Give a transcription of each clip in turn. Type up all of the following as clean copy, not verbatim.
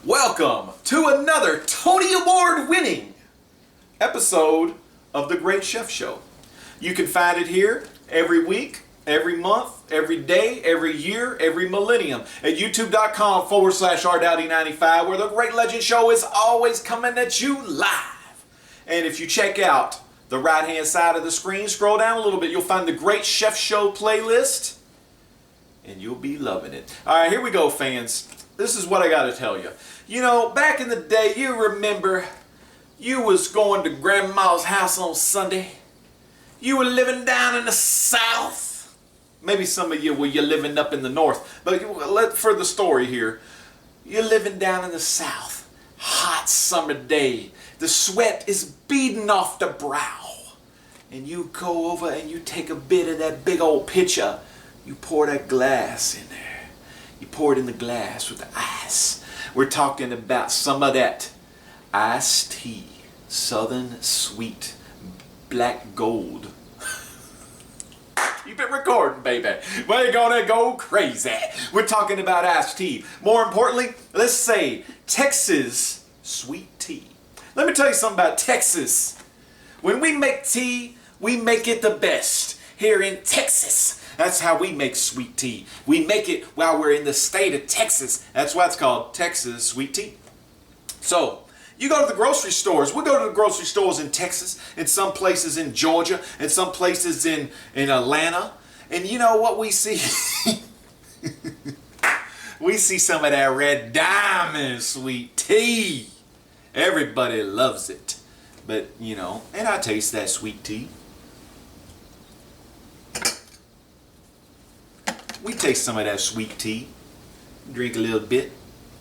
Welcome to another Tony Award winning episode of The Great Chef Show. You can find it here every week, every month, every day, every year, every millennium at youtube.com/rdowdy95, where The Great Legend Show is always coming at you live. And if you check out the right hand side of the screen, scroll down a little bit, you'll find the Great Chef Show playlist, and you'll be loving it. All right, here we go, fans. This is what I got to tell you. You know, back in the day, you remember you was going to Grandma's house on Sunday. You were living down in the South. Maybe some of you were living up in the North. But for the story here, you're living down in the South. Hot summer day. The sweat is beading off the brow. And you go over and you take a bit of that big old pitcher. You pour that glass in there. You pour it in the glass with the ice. We're talking about some of that iced tea. Southern Sweet Black Gold. Keep it recording, baby. We're gonna go crazy. We're talking about iced tea. More importantly, let's say Texas sweet tea. Let me tell you something about Texas. When we make tea, we make it the best here in Texas. That's how we make sweet tea. We make it while we're in the state of Texas. That's why it's called Texas sweet tea. So, you go to the grocery stores. We go to the grocery stores in Texas, in some places in Georgia, and some places in Atlanta. And you know what we see? We see some of that Red Diamond sweet tea. Everybody loves it. But, you know, and I taste that sweet tea. We taste some of that sweet tea. Drink a little bit.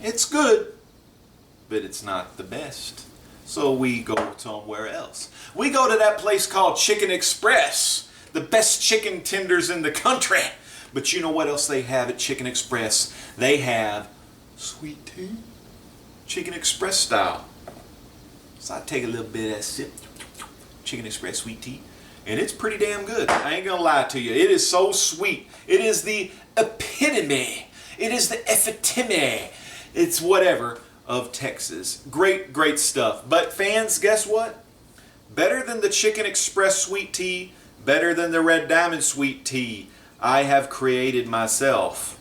It's good, but it's not the best. So we go somewhere else. We go to that place called Chicken Express. The best chicken tenders in the country. But you know what else they have at Chicken Express? They have sweet tea. Chicken Express style. So I take a little bit of that sip. Chicken Express sweet tea. And it's pretty damn good. I ain't gonna lie to you. It is so sweet. It is the epitome. It is the epitome. It's whatever of Texas. Great, great stuff. But fans, guess what? Better than the Chicken Express sweet tea, better than the Red Diamond sweet tea, I have created myself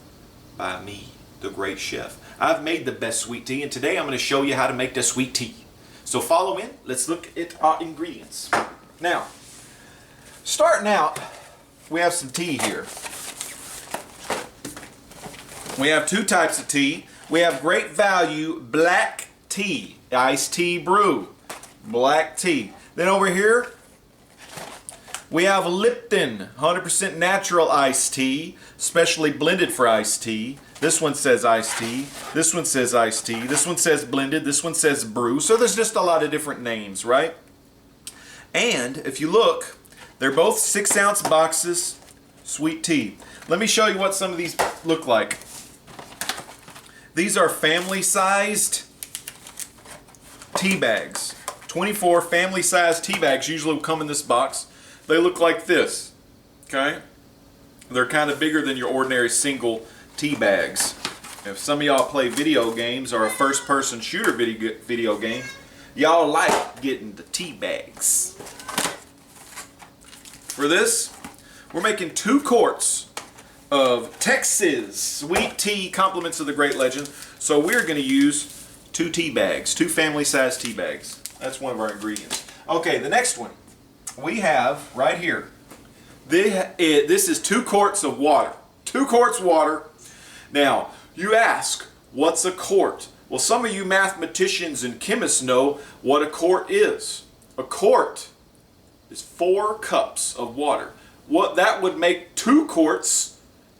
by me, the great chef. I've made the best sweet tea, and today I'm going to show you how to make the sweet tea. So follow in. Let's look at our ingredients. Now, starting out, we have some tea here. We have two types of tea. We have Great Value black tea, iced tea brew, black tea. Then over here, we have Lipton, 100% natural iced tea, specially blended for iced tea. This one says iced tea. This one says iced tea. This one says blended. This one says brew. So there's just a lot of different names, right? And if you look, they're both 6-ounce boxes, sweet tea. Let me show you what some of these look like. These are family-sized tea bags. 24 family-sized tea bags usually will come in this box. They look like this, okay? They're kind of bigger than your ordinary single tea bags. If some of y'all play video games or a first-person shooter video game, y'all like getting the tea bags. For this, we're making 2 quarts of Texas sweet tea, compliments of the Great Legend. So we're going to use 2 tea bags, 2 family-sized tea bags. That's one of our ingredients. Okay, the next one we have right here. This is 2 quarts of water. 2 quarts water. Now, you ask, what's a quart? Well, some of you mathematicians and chemists know what a quart is. A quart is 4 cups of water. What that would make 2 quarts,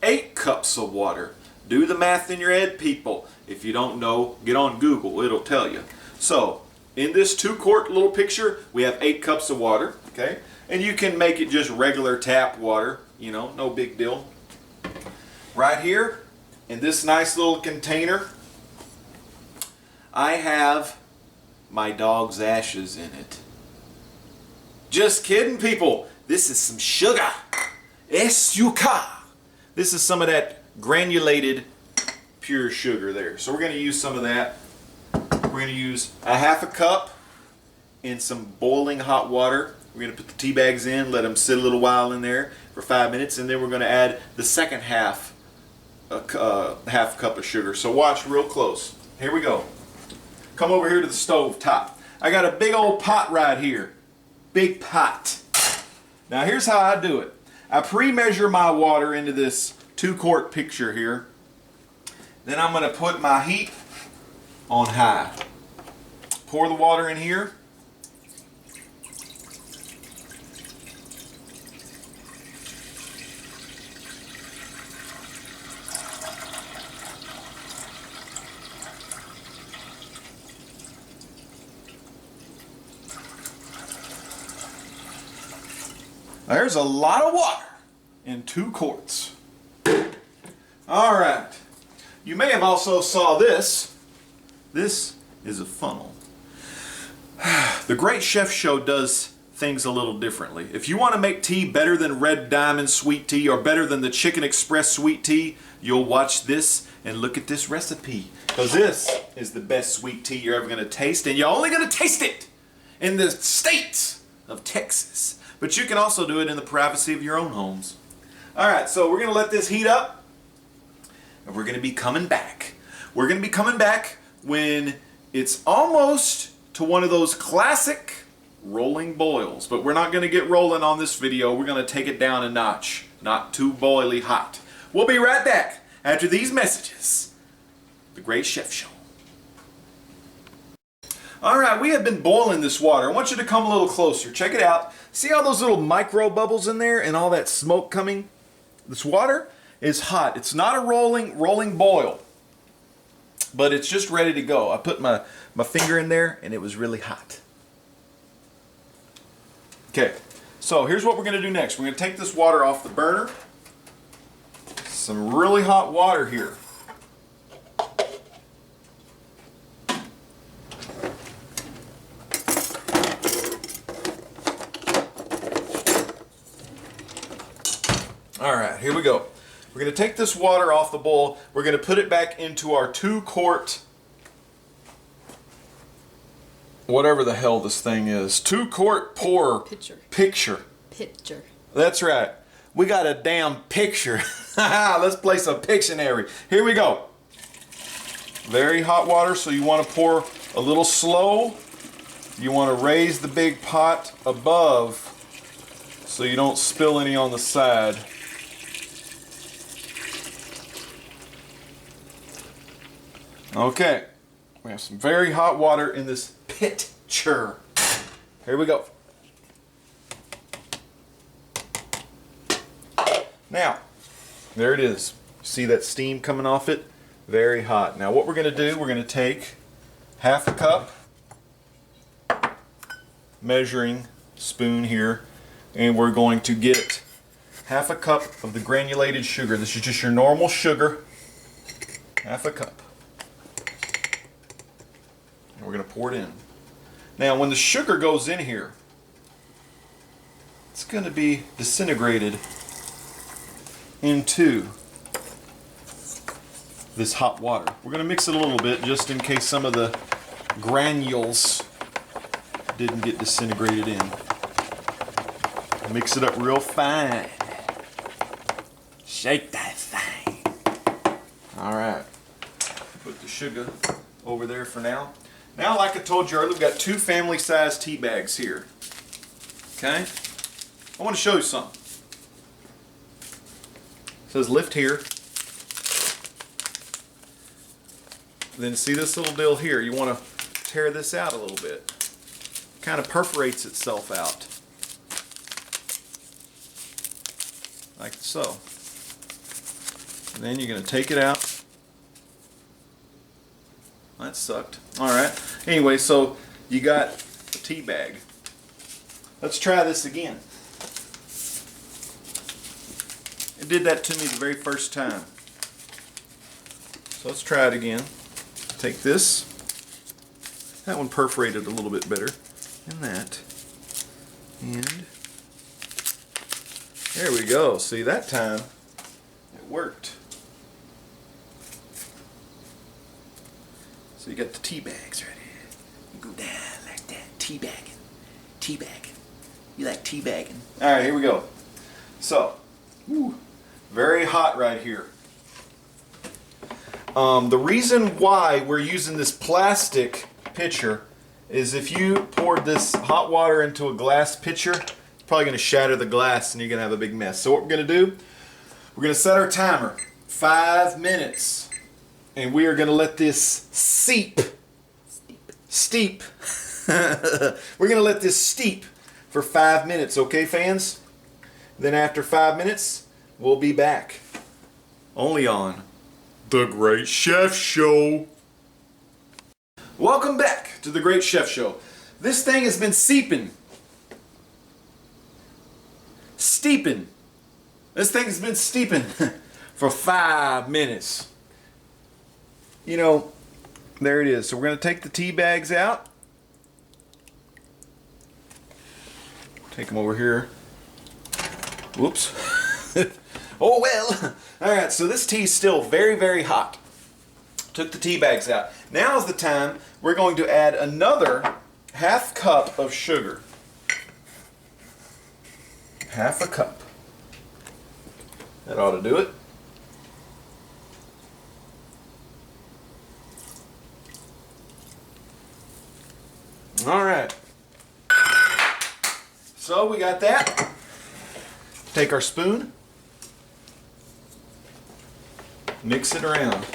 8 cups of water. Do the math in your head, people. If you don't know, get on Google. It'll tell you. So, in this 2-quart little picture, we have 8 cups of water. Okay? And you can make it just regular tap water. You know, no big deal. Right here, in this nice little container, I have my dog's ashes in it. Just kidding, people. This is some sugar. Azúcar. This is some of that granulated pure sugar there. So we're going to use some of that. We're going to use a half a cup in some boiling hot water. We're going to put the tea bags in, let them sit a little while in there for 5 minutes, and then we're going to add the second half, half cup of sugar. So watch real close. Here we go. Come over here to the stove top. I got a big old pot right here. Big pot. Now here's how I do it. I pre-measure my water into this 2-quart pitcher here. Then I'm going to put my heat on high. Pour the water in here. There's a lot of water in 2 quarts. All right. You may have also saw this. This is a funnel. The Great Chef Show does things a little differently. If you want to make tea better than Red Diamond sweet tea or better than the Chicken Express sweet tea, you'll watch this and look at this recipe. Because this is the best sweet tea you're ever going to taste, and you're only going to taste it in the state of Texas. But you can also do it in the privacy of your own homes. Alright, so we're going to let this heat up. And we're going to be coming back. We're going to be coming back when it's almost to one of those classic rolling boils. But we're not going to get rolling on this video. We're going to take it down a notch. Not too boily hot. We'll be right back after these messages. The Great Chef Show. Alright, we have been boiling this water. I want you to come a little closer. Check it out. See all those little micro bubbles in there and all that smoke coming? This water is hot. It's not a rolling boil, but it's just ready to go. I put my finger in there and it was really hot. Okay, so here's what we're going to do next. We're going to take this water off the burner. Some really hot water here. Alright, here we go. We're going to take this water off the bowl. We're going to put it back into our 2-quart, whatever the hell this thing is. 2-quart pour pitcher. That's right. We got a damn picture. Let's play some Pictionary. Here we go. Very hot water, so you want to pour a little slow. You want to raise the big pot above so you don't spill any on the side. Okay, we have some very hot water in this pitcher. Here we go. Now, there it is. See that steam coming off it? Very hot. Now what we're going to do, we're going to take half a cup, measuring spoon here, and we're going to get half a cup of the granulated sugar. This is just your normal sugar. Half a cup. And we're going to pour it in. Now when the sugar goes in here, it's going to be disintegrated into this hot water. We're going to mix it a little bit just in case some of the granules didn't get disintegrated in. Mix it up real fine. Shake that thing. Alright. Put the sugar over there for now. Now, like I told you earlier, we've got 2 family-sized tea bags here. Okay? I want to show you something. It says lift here. Then see this little deal here. You want to tear this out a little bit. Kind of perforates itself out. Like so. And then you're going to take it out. That sucked. Alright. Anyway, so you got a tea bag. Let's try this again. It did that to me the very first time. So let's try it again. Take this. That one perforated a little bit better than that. And there we go. See, that time it worked. So you got the tea bags ready. Go down like that. Teabagging. Teabagging. You like teabagging? All right, here we go. So, very hot right here. The reason why we're using this plastic pitcher is if you poured this hot water into a glass pitcher, it's probably going to shatter the glass and you're going to have a big mess. So what we're going to do, we're going to set our timer 5 minutes and we are going to let this steep. We're going to let this steep for 5 minutes, okay fans? Then after 5 minutes, we'll be back. Only on The Great Chef Show. Welcome back to The Great Chef Show. This thing has been steeping. This thing has been steeping for 5 minutes. You know, there it is. So we're going to take the tea bags out. Take them over here. Whoops. Oh well. Alright, so this tea is still very, very hot. Took the tea bags out. Now is the time we're going to add another half cup of sugar. Half a cup. That ought to do it. Alright. So we got that. Take our spoon. Mix it around.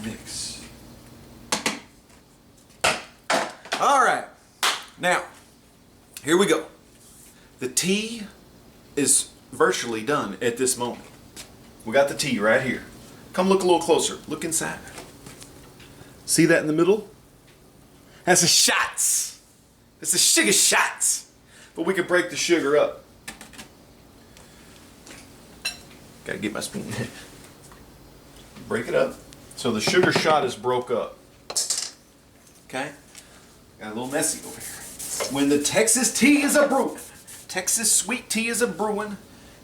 Mix. All right. Now, here we go. The tea is virtually done at this moment. We got the tea right here. Come look a little closer. Look inside. See that in the middle? That's the shots. It's the sugar shots. But we can break the sugar up. Gotta get my spoon. Break it up. So the sugar shot is broke up. Okay? Got a little messy over here. When the Texas tea is a brewing, Texas sweet tea is a brewing,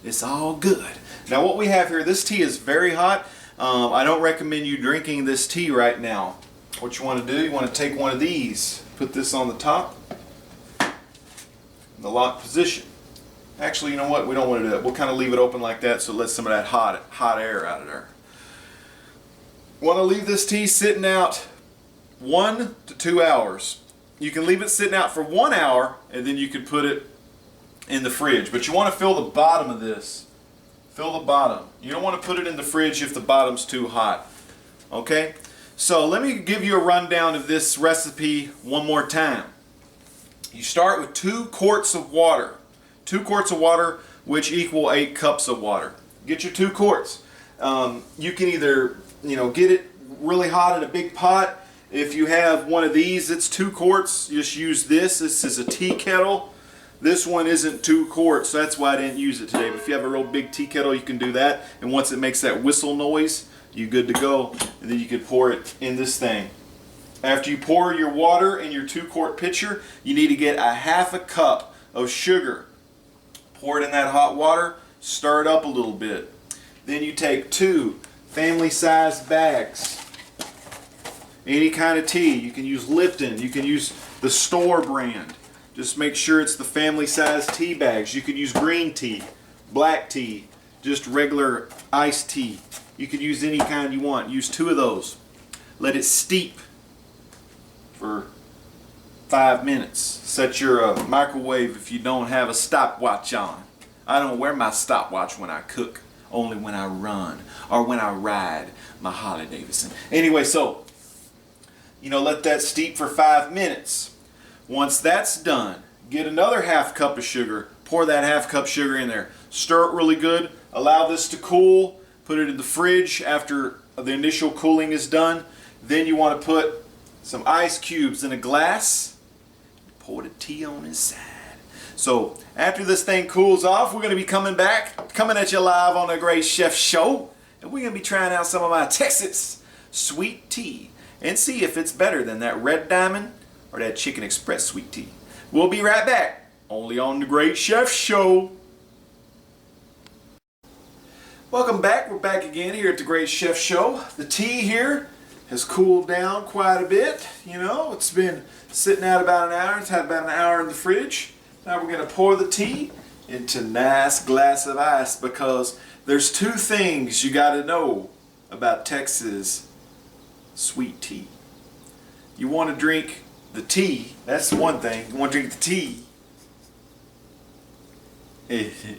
it's all good. Now what we have here, this tea is very hot. I don't recommend you drinking this tea right now. What you want to do, you want to take one of these, put this on the top, in the lock position. Actually, you know what? We don't want to do that. We'll kind of leave it open like that so it lets some of that hot air out of there. Want to leave this tea sitting out 1 to 2 hours. You can leave it sitting out for 1 hour and then you can put it in the fridge. But you want to fill the bottom of this. Fill the bottom. You don't want to put it in the fridge if the bottom's too hot. Okay? So let me give you a rundown of this recipe one more time. You start with 2 quarts of water. 2 quarts of water, which equal 8 cups of water. Get your 2 quarts. You can either, get it really hot in a big pot. If you have one of these, it's 2 quarts. Just use this. This is a tea kettle. This one isn't 2 quarts, so that's why I didn't use it today. But if you have a real big tea kettle, you can do that. And once it makes that whistle noise, you're good to go. And then you can pour it in this thing. After you pour your water in your 2 quart pitcher, you need to get a half a cup of sugar. Pour it in that hot water, stir it up a little bit. Then you take 2 family-sized bags. Any kind of tea. You can use Lipton. You can use the store brand. Just make sure it's the family-sized tea bags. You could use green tea, black tea, just regular iced tea. You could use any kind you want. Use 2 of those. Let it steep for 5 minutes. Set your microwave if you don't have a stopwatch on. I don't wear my stopwatch when I cook, only when I run or when I ride my Harley Davidson. Anyway, so, let that steep for 5 minutes. Once that's done, get another half cup of sugar. Pour that half cup sugar in there. Stir it really good. Allow this to cool. Put it in the fridge after the initial cooling is done. Then you want to put some ice cubes in a glass. Pour the tea on inside. So after this thing cools off, we're going to be coming at you live on The Great Chef Show. And we're going to be trying out some of my Texas sweet tea and see if it's better than that Red Diamond or that Chicken Express sweet tea. We'll be right back, only on The Great Chef Show. Welcome back. We're back again here at the Great Chef Show. The tea here has cooled down quite a bit. You know, it's been sitting out about an hour. It's had about an hour in the fridge. Now we're going to pour the tea into a nice glass of ice because there's two things you got to know about Texas sweet tea. You want to drink the tea, that's one thing. You want to drink the tea.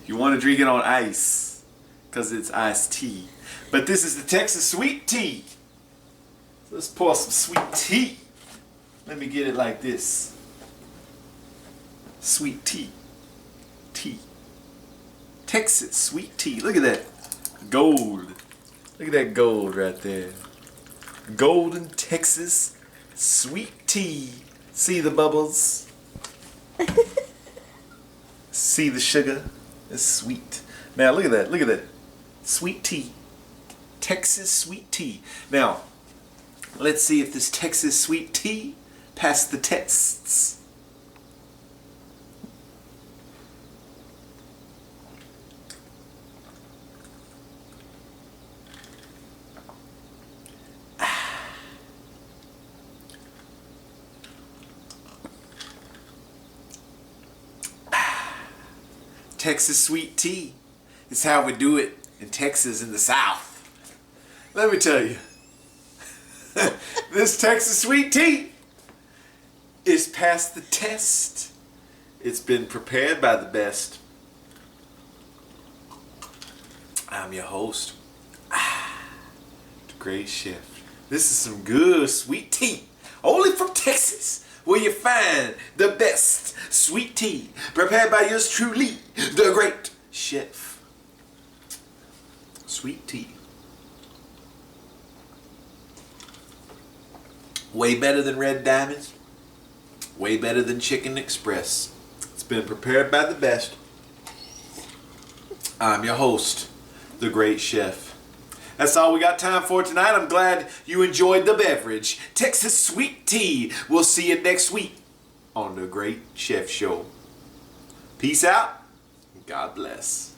You want to drink it on ice because it's iced tea. But this is the Texas sweet tea. So let's pour some sweet tea. Let me get it like this. Sweet tea. Tea. Texas sweet tea. Look at that. Gold. Look at that gold right there. Golden Texas sweet tea. See the bubbles? See the sugar? It's sweet. Now look at that. Look at that. Sweet tea. Texas sweet tea. Now, let's see if this Texas sweet tea passed the tests. Texas sweet tea. It's how we do it in Texas in the South. Let me tell you, this Texas sweet tea is past the test. It's been prepared by the best. I'm your host, the Great Chef. This is some good sweet tea, only from Texas, where you find the best sweet tea, prepared by yours truly, the Great Chef. Sweet tea. Way better than Red Diamonds. Way better than Chicken Express. It's been prepared by the best. I'm your host, the Great Chef. That's all we got time for tonight. I'm glad you enjoyed the beverage. Texas sweet tea. We'll see you next week on the Great Chef Show. Peace out. God bless.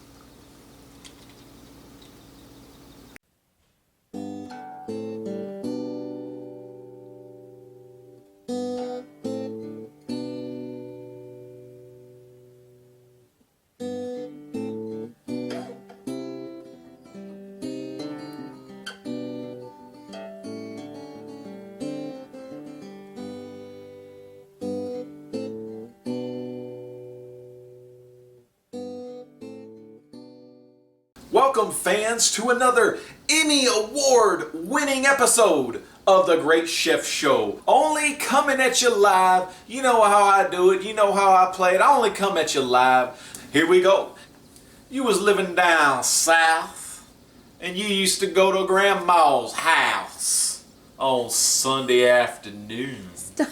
Welcome, fans, to another Emmy Award winning episode of the Great Chef Show. Only coming at you live. You know how I do it. You know how I play it. I only come at you live. Here we go. You was living down south, and you used to go to Grandma's house on Sunday afternoon. Stop.